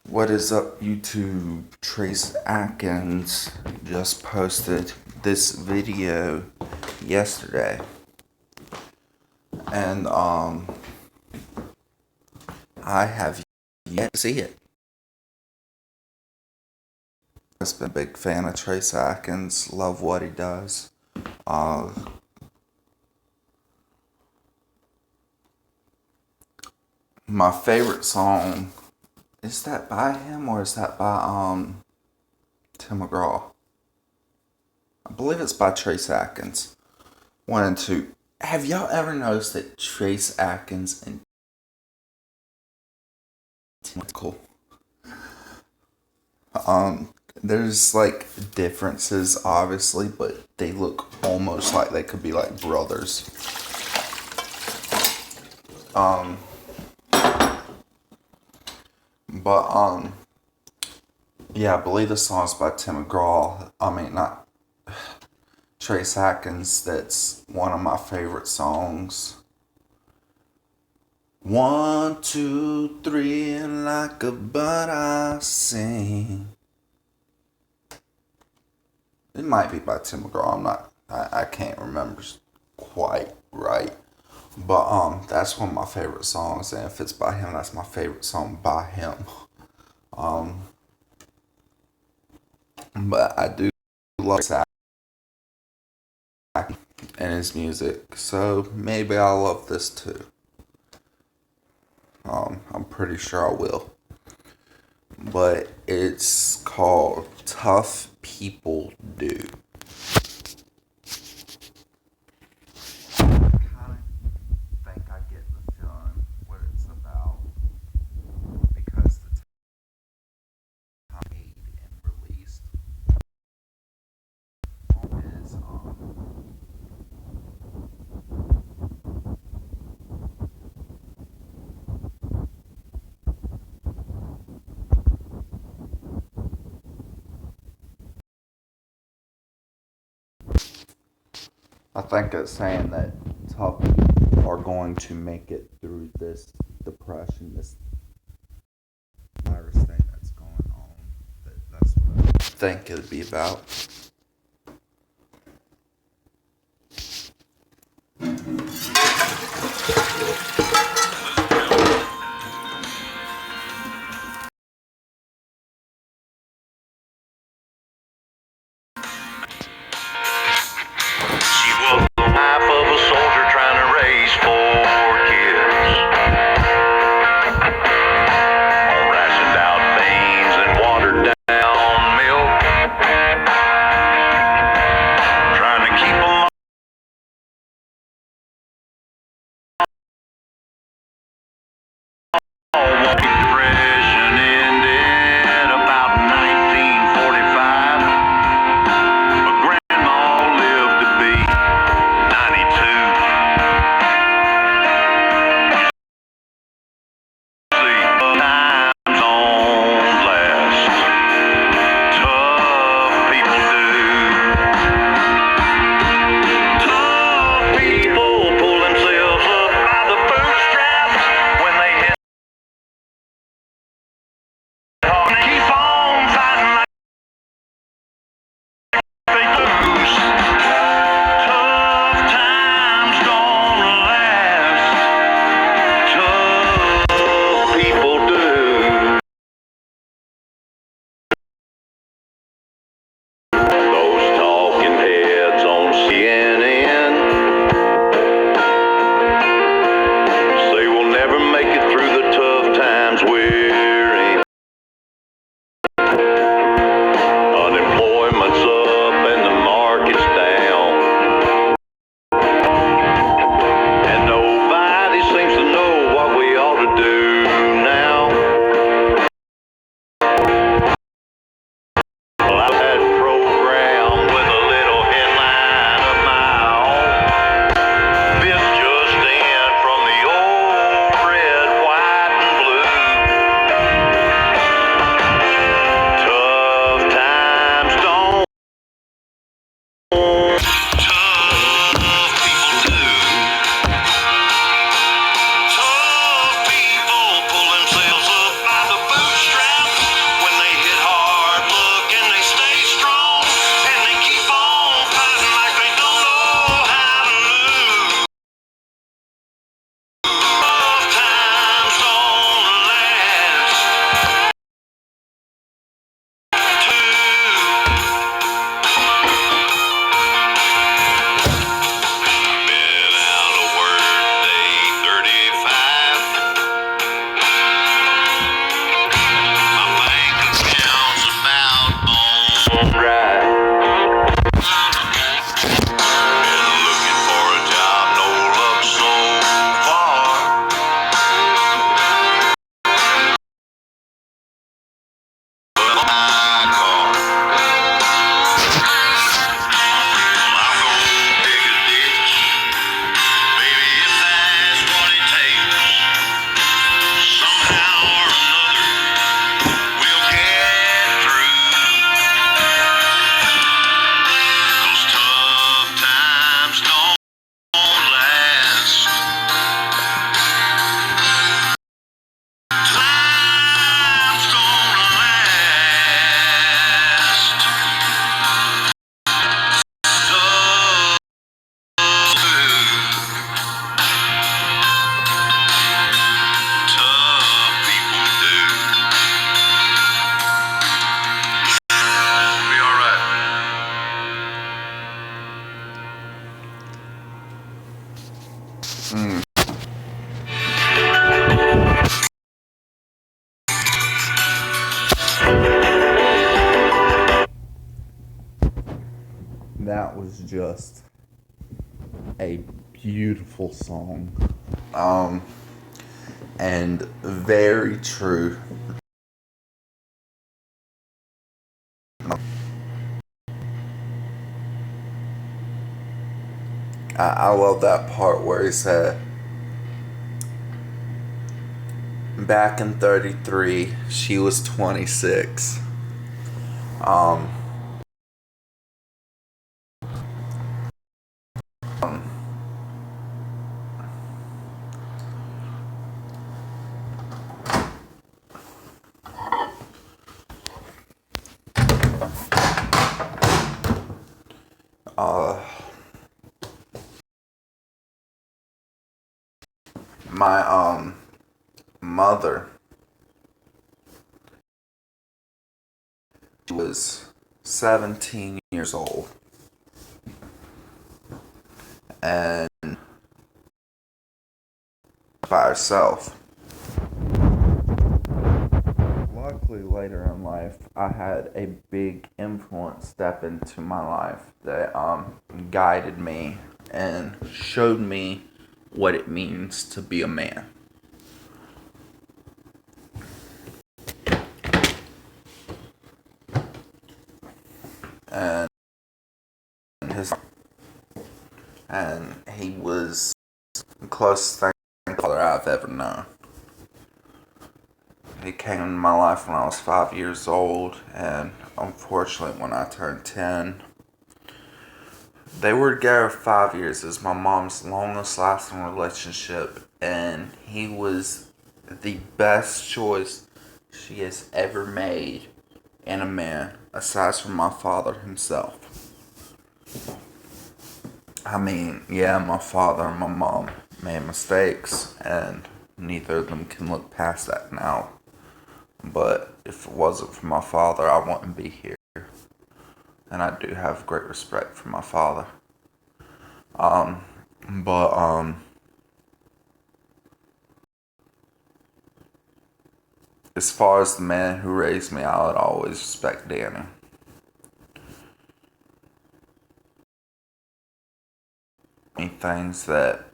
What is up, YouTube? Trace Adkins just posted this video yesterday, and I have yet to see it. I've been a big fan of Trace Adkins. Love what he does. My favorite song, is that by him or is that by Tim McGraw? I believe it's by Trace Adkins. 1 and 2. Have y'all ever noticed that Trace Adkins and Tim cool? There's like differences obviously, but they look almost like they could be like brothers. But yeah, I believe the song's by Tim McGraw. I mean, not Trace Adkins. That's one of my favorite songs. 1, 2, 3, and like a bird I sing. It might be by Tim McGraw. I can't remember quite right. But that's one of my favorite songs, and if it's by him, that's my favorite song by him. But I do love Trace Adkins and his music, so maybe I'll love this too. I'm pretty sure I will. But it's called Tough People Do. I think it's saying that tough people are going to make it through this depression, this virus thing that's going on. That's what I think it'd be about. She was the wife of a soldier trying to raise 4 kids on rationed out beans and watered down milk, trying to keep them all. Depression ended about 1945. But Grandma lived to be 92. See, times don't last. Tough people do. Tough people pull themselves up by the bootstraps when they hit hard and keep on fighting like they lose. Tough times don't last. Tough people do. Those talking heads on CNN say we'll never make it through the tough times we're in. Unemployment's up and the market's down, and nobody seems to know what we ought to do now. Well, I've had a program with a little headline of my own. This just in from the old red, white, and blue. Tough times don't. Tough people do. Tough people was just a beautiful song. And very true. I love that part where he said, back in 33, she was 26. Um, uh, my mother was 17 years old, and by herself. Luckily, later in life, I had a big influence step into my life that guided me and showed me what it means to be a man. And his and he was the closest father I've ever known. He came into my life when I was 5 years old, and unfortunately, when I turned 10, they were together 5 years. It was my mom's longest lasting relationship, and he was the best choice she has ever made in a man, aside from my father himself. I mean, yeah, my father and my mom made mistakes, and neither of them can look past that now. But if it wasn't for my father, I wouldn't be here. And I do have great respect for my father. But as far as the man who raised me, I would always respect Danny. Things that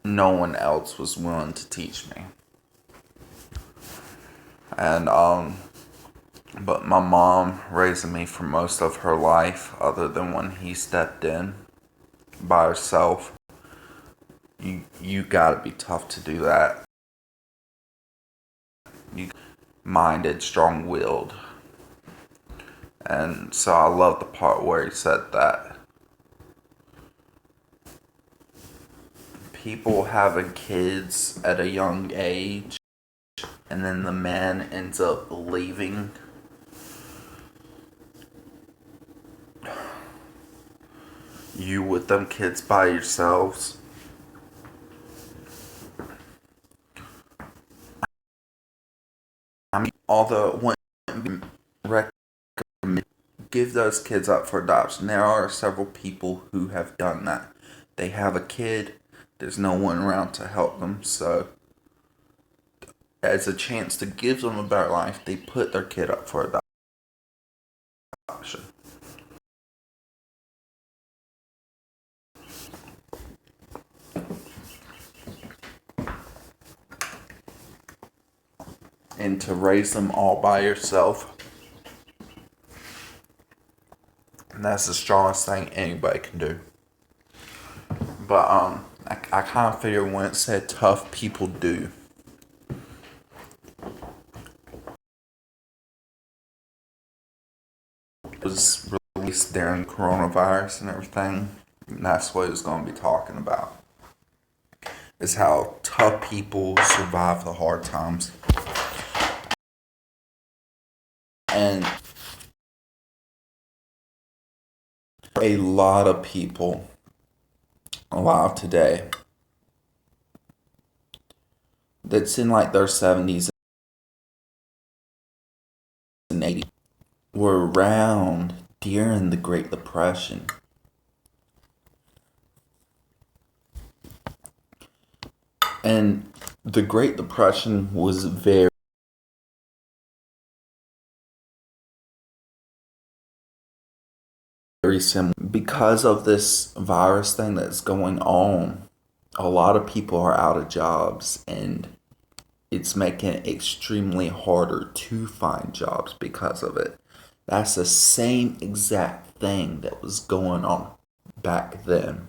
no one else was willing to teach me. And but my mom raising me for most of her life, other than when he stepped in by herself. You gotta be tough to do that. You minded, strong-willed. And so I love the part where he said that people having kids at a young age, and then the man ends up leaving you with them kids by yourselves. I mean, although it wouldn't be recommended, give those kids up for adoption. There are several people who have done that. They have a kid, there's no one around to help them, so as a chance to give them a better life, they put their kid up for adoption. And to raise them all by yourself, and that's the strongest thing anybody can do. But I kind of figured when it said tough people do, it was released during coronavirus and everything, and that's what it was going to be talking about. Is how tough people survive the hard times. And a lot of people alive today that's in like their 70s and 80s were around during the Great Depression. And the Great Depression was very very similar. Because of this virus thing that's going on, a lot of people are out of jobs, and it's making it extremely harder to find jobs because of it. That's the same exact thing that was going on back then.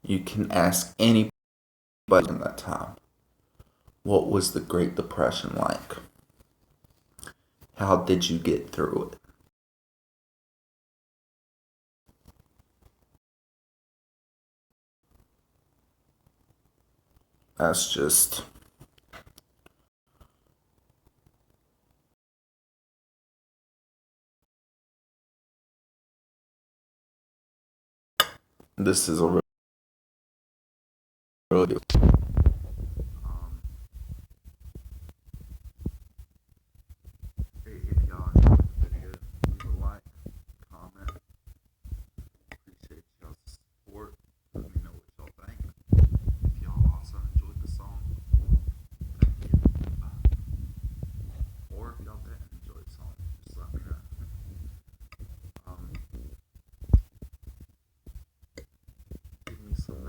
You can ask anybody in that time, what was the Great Depression like? How did you get through it? That's just, this is a really good. If y'all enjoyed the video, leave a like, comment. Appreciate y'all's support. Let me know what y'all think. If y'all also enjoyed the song, thank you. Or if y'all didn't enjoy the song, just let me know. Um, give me some